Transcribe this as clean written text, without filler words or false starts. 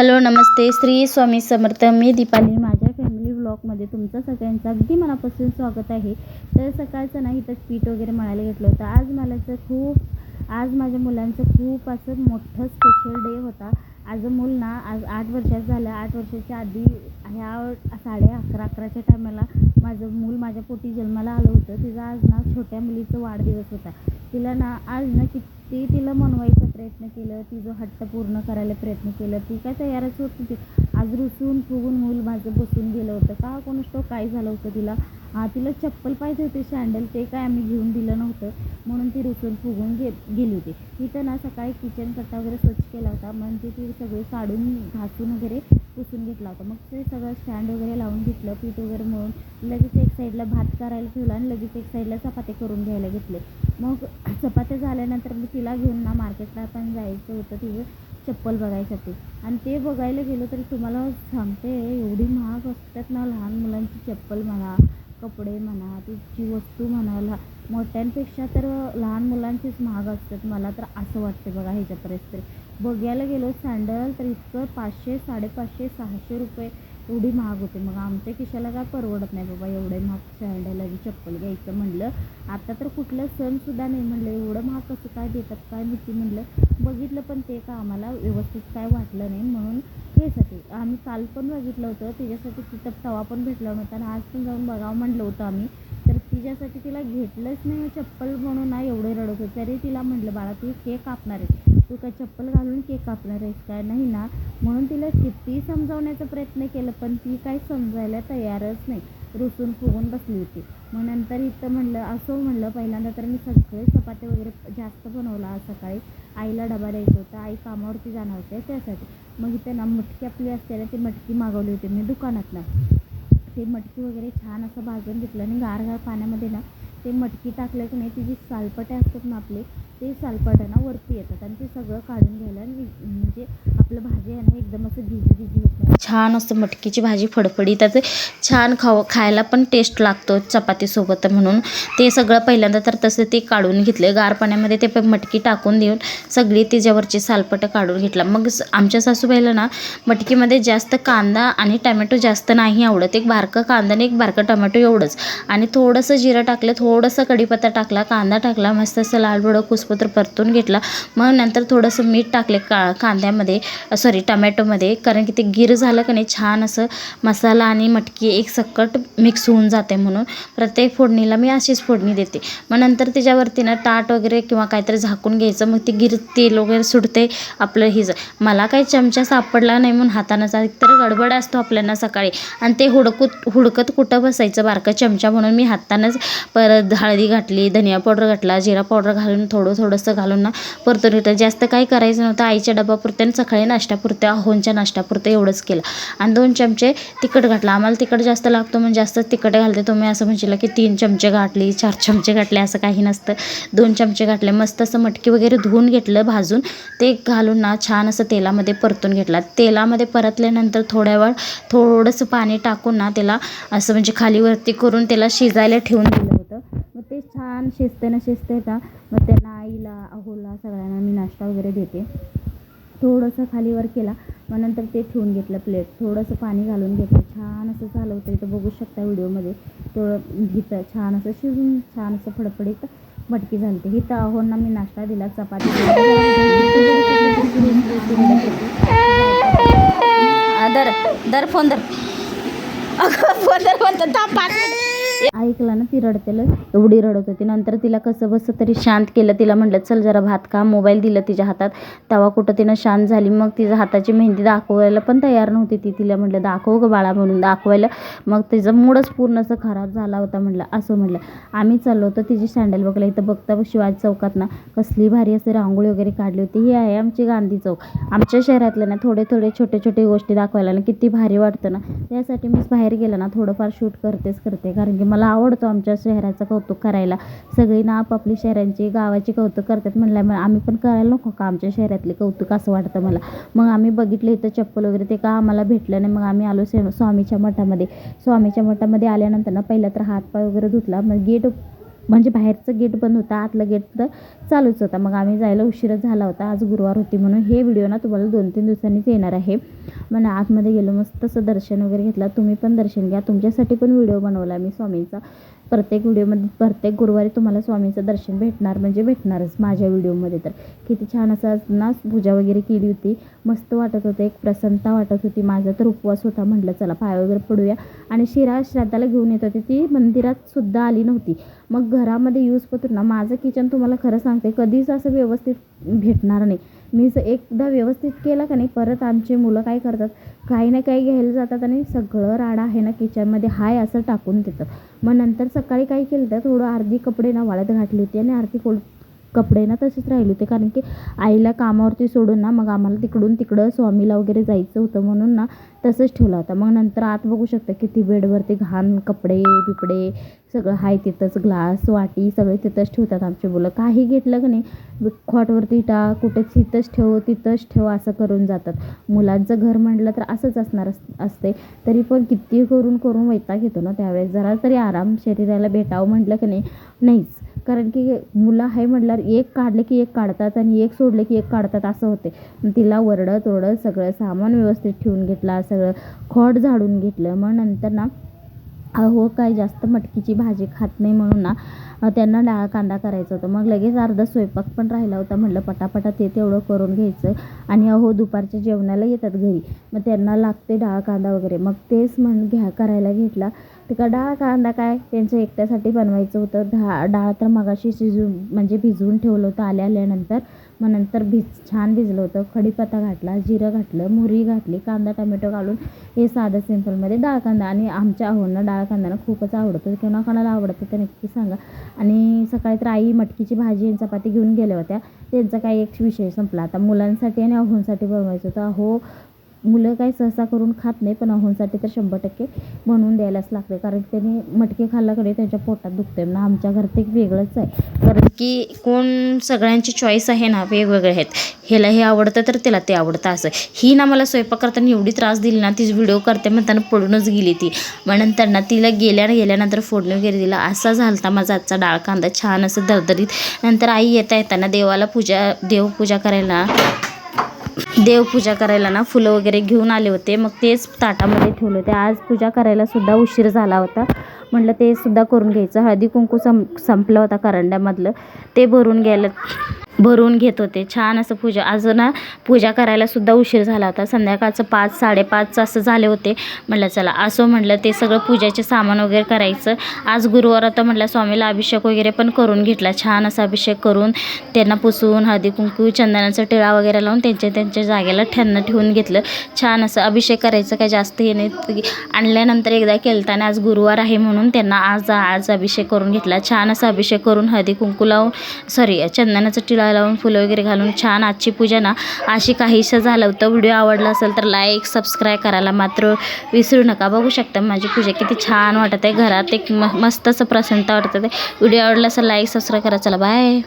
Hello नमस्ते श्री स्वामी समर्थ. मी दीपाली. माझ्या family व्लॉगमध्ये तुमचं सगळ्यांचं अगदी मनापासून स्वागत आहे. तर सकाळचं नाही तर पीठ वगैरे मळायला घेतलं होतं. आज माझ्या मुलांचं खूप असं मोठं स्पेशल डे होता. आज मूल ना आज 8 वर्षाचं झालं. 8 वर्षाच्या आधी ह्या 11:30च्या टायमाला माझं मूल माझ्या पोटी जन्माला आलं होतं. तिचा आज ना छोट्या मुलीचा वाढदिवस होता. तिला ना आज ना किती तिला मनवायचा प्रयत्न केलं, तिचं हट्ट पूर्ण करायला प्रयत्न केलं. ती काय तयारच होत नव्हती. आज रुसून फुगून मूल माझं बसून गेलं होतं. का कोणास ठाऊक काय झालं होतं तिला. तिला चप्पल पाहिजे होती, सँडल, ते काय आम्ही घेऊन दिलं नव्हतं म्हणून ती रुसून फुगून गेली होती. तिथं ना सकाळी किचन कट्टा वगैरे स्वच्छ केला होता. म्हणजे ती सगळे काढून घासून वगैरे पुसून घेतला होता. मग ते सगळं स्टँड वगैरे लावून घेतलं. पीठ वगैरे मळून लगेच एक साईडला भात करायला ठेवला आणि लगेच एक साईडला चपाती करून घ्यायला घेतले. मग चपात्या झाल्यानंतर मी तिला घेऊन ना मार्केटला पण जायचं होतं तिचं चप्पल बघायसाठी. आणि ते बघायला गेलो तरी तुम्हाला सांगते एवढी महाग असतात ना लहान मुलांची चप्पल म्हणा, कपडे म्हणा, तिची वस्तू म्हणायला मोठ्यांपेक्षा तर लहान मुलांचीच महाग असतात. मला तर असं वाटते बघा. ह्याच्या परिस्थिती बघायला गेलो सँडल तर इतकं 500, 550, 600 रुपये एवढी महाग होते. मग आमच्या खिशाला काय परवडत नाही बाबा एवढे महाग सँडल आणि चप्पल घ्यायचं म्हणलं. आता तर कुठलं सणसुद्धा नाही म्हणलं एवढं महाग कसं काय देतात काय माहिती म्हणलं. बघितलं पण ते का आम्हाला व्यवस्थित काय वाटलं नाही म्हणून हेसाठी आम्ही काल पण बघितलं होतं. तिच्यासाठी तिथं तवा पण भेटला नव्हता आणि आज पण जाऊन बघावं म्हणलं होतं आम्ही. तर तिच्यासाठी तिला घेतलंच नाही चप्पल म्हणून ना एवढे रडत होते. तरी तिला म्हटलं बाळा तू केक कापणार आहेस, तू काय चप्पल घालून केक कापणार आहेस काय, नाही ना. म्हणून तिला किती समजावण्याचा प्रयत्न केलं पण ती काही समजायला तयारच नाही. रुसून फुगून बसली होती. मग नंतर इथं म्हणलं पहिल्यांदा तर मी सगळे चपाती वगैरे जास्त बनवला आज सकाळी. आईला डबा द्यायचा होता, आई कामावरती जाणार होते त्यासाठी. मग इथं ना मटकी आपली असते ना ती मटकी मागवली होती मी दुकानातनं. ते मटकी वगैरे छान असं भाजून घेतलं आणि गार पाण्यामध्ये ना ते मटकी टाकलं की नाही तिची सालपटे असतात ना आपले ते सालपटे ना वरती येतात आणि ते सगळं काढून घ्यायला म्हणजे आपलं भाजी आहे ना एकदम असं गिजी होत नाही. छान असं मटकीची भाजी फडफडी त्याचं छान खायला पण टेस्ट लागतो चपातीसोबत. म्हणून ते सगळं पहिल्यांदा तर तसं ते काढून घेतले गार पाण्यामध्ये. ते मटकी टाकून देऊन सगळी त्याच्यावरची सालपटं काढून घेतला. मग आमच्या सासूबाईला ना मटकीमध्ये जास्त कांदा आणि टमॅटो जास्त नाही आवडत. एक बारकं कांदा आणि एक बारकं टमॅटो एवढंच आणि थोडंसं जिरं टाकलं, थोडंसं कढीपत्ता टाकला, कांदा टाकला, मस्त असं लालबडं कुसपत्र परतून घेतला. मग नंतर थोडंसं मीठ टाकले कांद्यामध्ये टमॅटोमध्ये, कारण की ते गिर झालं का नाही छान असं मसाला आणि मटकी एक सकट मिक्स होऊन जाते म्हणून प्रत्येक फोडणीला मी अशीच फोडणी देते. मग नंतर त्याच्यावरती ना ताट वगैरे किंवा काहीतरी झाकून घ्यायचं. मग ते तेल वगैरे सुटते आपलं मला काही चमचा सापडला नाही म्हणून हातानंच तर गडबड असतो आपल्याला सकाळी आणि ते हुडकत कुठं बसायचं बारका चमचा म्हणून मी हातानंच परत हळदी घातली, धनिया पावडर घातला, जिरा पावडर घालून थोडंसं घालून ना परतून घेतलं. जास्त काही करायचं नव्हतं. आईच्या डबापुरत्या आणि सकाळी नाश्त्यापुरत्या अहोंच्या नाश्त्यापुरतं एवढंच केलं आणि 2 चमचे तिखट घातलं. आम्हाला तिखट जास्त लागतो म्हणजे जास्त तिखट घालते. तुम्ही असं म्हणशील की 3 चमचे घातली, 4 चमचे घातले, असं काही नसतं. 2 चमचे घातले. मस्त असं मटकी वगैरे धुवून घेतलं भाजून. ते घालून ना छान असं तेलामध्ये परतून घेतला. तेलामध्ये परतल्यानंतर थोड्या वेळ थोडंसं पाणी टाकून ना त्याला असं म्हणजे खालीवरती करून त्याला शिजायला ठेवून दिलं होतं. मग ते छान शिजते ना मग त्यांना आईला अहोला सगळ्यांना मी नाश्ता वगैरे देते. थोडंसं खालीवर केला. मग नंतर ते ठेवून घेतलं प्लेट. थोडंसं पाणी घालून घेतलं. छान असं झालं होतं. इथं बघू शकता व्हिडिओमध्ये. थोडं इथं छान असं शिजून छान असं फडफडीत मटकी झाली होती. इथं अहोंना मी नाश्ता दिला, चपाती दर फोन दर ऐकला ना ती रडतेलं एवढी रडत होती. नंतर तिला कसं बसं तरी शांत केलं. तिला म्हटलं चल जरा भात खा. मोबाईल दिलं तिच्या हातात. तेव्हा कुठं तिनं शांत झाली. मग तिच्या हाताची मेहंदी दाखवायला पण तयार नव्हती ती. तिला म्हटलं दाखव गं बाळा म्हणून दाखवायला. मग तिचा मूडच पूर्ण असं खराब झाला होता. म्हटलं आम्ही चाललो होतो तिची सँडल बघायला. इथं बघता शिवाजी चौकात ना कसली भारी असे रांगोळी वगैरे काढली होती. ही आहे आमची गांधी चौक. आमच्या शहरातल्या ना थोडे छोटे गोष्टी दाखवायला ना किती भारी वाटतं ना. त्यासाठी मी बाहेर गेलं ना थोडंफार शूट करते कारण की मला आवडतं आमच्या शहराचं कौतुक करायला. सगळी ना आपापली शहरांची गावाची कौतुक करतात म्हणल्यामुळे आम्ही पण करायला नको का आमच्या शहरातले कौतुक, असं वाटतं मला. मग आम्ही बघितलं इथं चप्पल वगैरे ते का आम्हाला भेटलं नाही. मग आम्ही आलो स्वामीच्या मठामध्ये आल्यानंतर ना पहिला तर हातपाय वगैरे धुतला. मग म्हणजे बाहेरचं गेट बंद होता, आतलं गेट तर चालूच होता. मग आम्ही जायला उशीर झाला होता. आज गुरुवार होती म्हणून हे व्हिडिओ ना तुम्हाला 2-3 दिवसांनीच येणार आहे. मग आतमध्ये गेलो, मस्त असं दर्शन वगैरे घेतलं. तुम्ही पण दर्शन घ्या. तुमच्यासाठी पण व्हिडिओ बनवला मी स्वामींचा. प्रत्येक व्हिडिओमध्ये प्रत्येक गुरुवारी तुम्हाला स्वामींचं दर्शन भेटणार म्हणजे भेटणारच माझ्या व्हिडिओमध्ये. तर किती छान असं ना पूजा वगैरे केली होती. मस्त वाटत होतं, एक प्रसन्नता वाटत होती. माझा तर उपवास होता. म्हटलं चला पाय वगैरे पडूया. आणि शिरा श्राद्धाला घेऊन येत होती, ती मंदिरात सुद्धा आली नव्हती. मग घरामध्ये यूज पतून ना माझं किचन तुम्हाला खरं सांगते कधीच असं व्यवस्थित भेटणार नाही. मी एकदा व्यवस्थित केलं का नाही, परत आमची मुलं काय करतात, काही ना काही घ्यायला जातात आणि सगळं राडा आहे ना किचनमध्ये हाय असं टाकून देतात. मग नंतर सकाळी काय केलं तर थोडं अर्धी कपडे ना वाळत घातली होती आणि अर्धी कपडे ना तसेच राहिले होते. कारण की आईला कामावरती सोडून ना मग आम्हाला तिकडून तिकडं स्वामीला वगैरे जायचं होतं म्हणून ना तसंच ठेवला होता. मग नंतर आत बघू शकता किती बेडवरती घाण कपडे बिपडे सगळं आहे तिथंच. ग्लास वाटी सगळे तिथंच ठेवतात आमची मुलं. काही घेतलं की नाही खॉटवरती टाक, कुठे तिथंच ठेव असं करून जातात. मुलांचं घर म्हटलं तर असंच असणार असते. तरी पण किती करून वैताग येतो ना त्यावेळेस. जरा तरी आराम शरीराला भेटावं म्हटलं की नाहीच. कारण की मुलं आहे म्हटल्यावर एक काढले की एक काढतात आणि एक सोडले की एक काढतात असं होते. तिला ओरडत सगळं सामान व्यवस्थित ठेवून घेतला, सगळं खॉट झाडून घेतलं. मग नंतर ना अहो काय जास्त मटकीची भाजी खात नाही म्हणून ना त्यांना डाळ कांदा करायचा होता. मग लगेच अर्धा स्वयंपाक पण राहिला होता. म्हटलं पटापटा ते तेवढं करून घ्यायचं. आणि अहो दुपारच्या जेवणाला येतात घरी, मग त्यांना लागते डाळ कांदा वगैरे. मग तेच करायला घेतला. तिका डाळ कांदा काय त्यांच्या एकट्यासाठी बनवायचं होतं. डाळ तर मगाशी म्हणजे भिजवून ठेवलं होतं आल्यानंतर. मग नंतर छान भिजलं होतं. कढीपत्ता घातला, जिरं घातलं, मोहरी घातली, कांदा टमॅटो घालून हे साधं सिंपलमध्ये डाळ कांदा. आणि आमच्या अहोंना डाळ कांदा ना खूपच आवडतो. कोणाकोणाला आवडतं ते नक्की सांगा. आणि सकाळी तर आई मटकीची भाजी आणि चपाती घेऊन गेल्या होत्या. त्यांचा काही एक विषय संपला. आता मुलांसाठी आणि अहोंसाठी बनवायचं होतं. अहो मुलं काही सहसा करून खात नाही, पण अहोंसाठी तर 100% बनवून द्यायलाच लागते. कारण त्यांनी मटकी खाल्ल्याकडे त्यांच्या पोटात दुखते ना. आमच्या घरात एक वेगळंच आहे. कारण की सगळ्यांची चॉईस आहे ना वेगवेगळे आहेत. ह्याला हे आवडतं तर त्याला ते आवडतं असं. ही ना मला स्वयंपाक करताना एवढी त्रास दिली ना, ती व्हिडिओ करते म्हणताना पडूनच गेली ती. मग नंतर ना तिला गेल्यानंतर फोडणी वगैरे दिला. असा झालता माझा आजचा डाळ कांदा, छान असं दरदरीत. नंतर आई येताना देवपूजा करायला ना फुलं वगैरे घेऊन आले होते. मग तेच ताटामध्ये ठेवले होते. आज पूजा करायला सुद्धा उशीर झाला होता. म्हटलं ते सुद्धा करून घ्यायचं. हळदी कुंकू संपलं होता करंड्यामधलं, ते भरून घेत होते. छान असं पूजा करायला सुद्धा उशीर झाला होता. संध्याकाळचं 5-5:30 असं झाले होते. म्हटलं चला असं म्हटलं ते सगळं पूजाचे सामान वगैरे करायचं. आज गुरुवार होता म्हटलं स्वामीला अभिषेक वगैरे पण करून घेतला. छान असा अभिषेक करून त्यांना पुसून हळदी कुंकू चंदनाचा टिळा वगैरे लावून त्यांच्या जागेला ठेवून घेतलं. छान असं अभिषेक करायचं काय जास्त हे नाही. आणल्यानंतर एकदा केलताना आज गुरुवार आहे म्हणून त्यांना आज अभिषेक करून घेतला. छान असा अभिषेक करून हळदी कुंकू लावून चंदनाचा टिळा लावून फुलं वगैरे घालून छान आजची पूजा ना अशी काहीसं झालं होतं. व्हिडिओ आवडला असेल तर लाईक सबस्क्राईब करायला मात्र विसरू नका. बघू शकता माझी पूजा किती छान वाटत आहे. घरात एक मस्त असं प्रसन्नता वाटत आहे. व्हिडिओ आवडला असेल लाईक सबस्क्राईब करा. चला बाय.